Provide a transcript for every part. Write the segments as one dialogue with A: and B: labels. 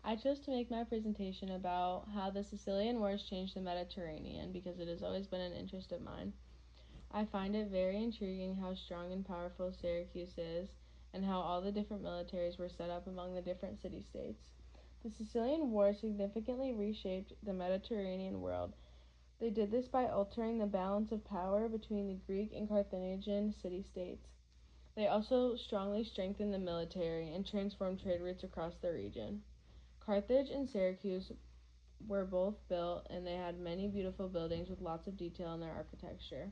A: I chose to make my presentation about how the Sicilian Wars changed the Mediterranean because it has always been an interest of mine. I find it very intriguing how strong and powerful Syracuse is and how all the different militaries were set up among the different city-states. The Sicilian War significantly reshaped the Mediterranean world. They did this by altering the balance of power between the Greek and Carthaginian city-states. They also strongly strengthened the military and transformed trade routes across the region. Carthage and Syracuse were both built, and they had many beautiful buildings with lots of detail in their architecture.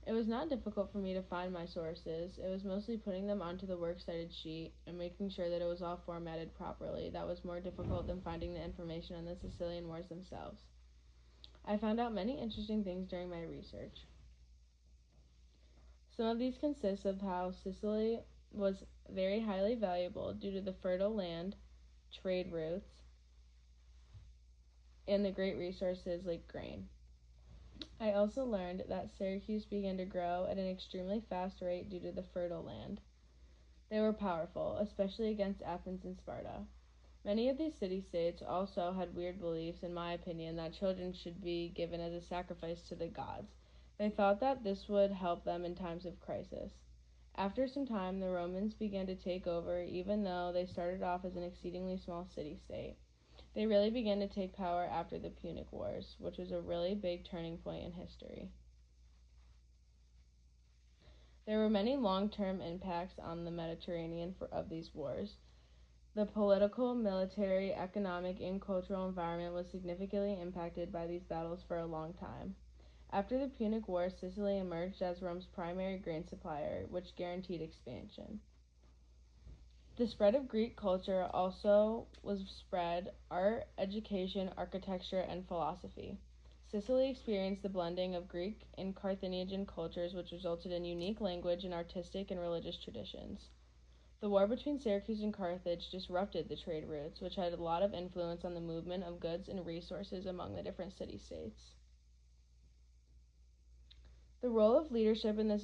A: It was not difficult for me to find my sources. It was mostly putting them onto the works cited sheet and making sure that it was all formatted properly. That was more difficult than finding the information on the Sicilian Wars themselves. I found out many interesting things during my research. Some of these consist of how Sicily was very highly valuable due to the fertile land, trade routes, and the great resources like grain. I also learned that Syracuse began to grow at an extremely fast rate due to the fertile land. They were powerful, especially against Athens and Sparta. Many of these city-states also had weird beliefs, in my opinion, that children should be given as a sacrifice to the gods. They thought that this would help them in times of crisis. After some time, the Romans began to take over, even though they started off as an exceedingly small city-state. They really began to take power after the Punic Wars, which was a really big turning point in history. There were many long-term impacts on the Mediterranean of these wars. The political, military, economic, and cultural environment was significantly impacted by these battles for a long time. After the Punic War, Sicily emerged as Rome's primary grain supplier, which guaranteed expansion. The spread of Greek culture also was spread art, education, architecture, and philosophy. Sicily experienced the blending of Greek and Carthaginian cultures, which resulted in unique language and artistic and religious traditions. The war between Syracuse and Carthage disrupted the trade routes, which had a lot of influence on the movement of goods and resources among the different city-states. The role of leadership in this